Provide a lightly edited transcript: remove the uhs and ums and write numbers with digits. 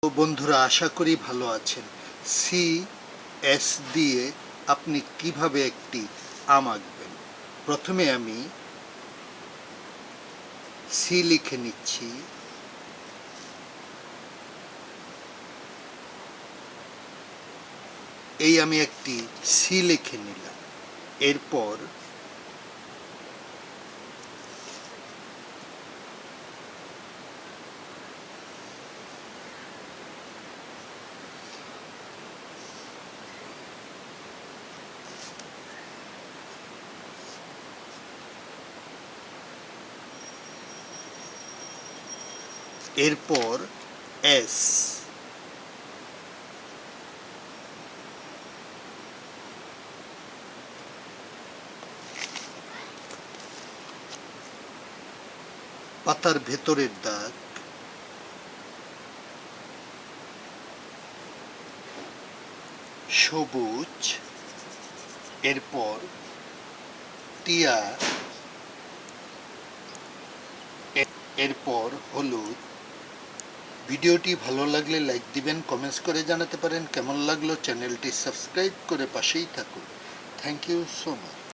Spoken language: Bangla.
তো বন্ধুরা, আশা করি ভালো আছেন। সি এস দিয়ে আপনি কিভাবে একটি আম আঁকবেন। প্রথমে আমি সি লিখে নিচ্ছি। এই আমি একটি সি লিখে নিলাম। এরপর এস, পাতার ভেতরের দাগ, সবুজ, এরপর টিয়া, এরপর হলুদ। ভিডিওটি ভালো লাগলে লাইক দিবেন, কমেন্টস করে জানাতে পারেন কেমন লাগলো। চ্যানেলটি সাবস্ক্রাইব করে পাশেই থাকুন। Thank you so much.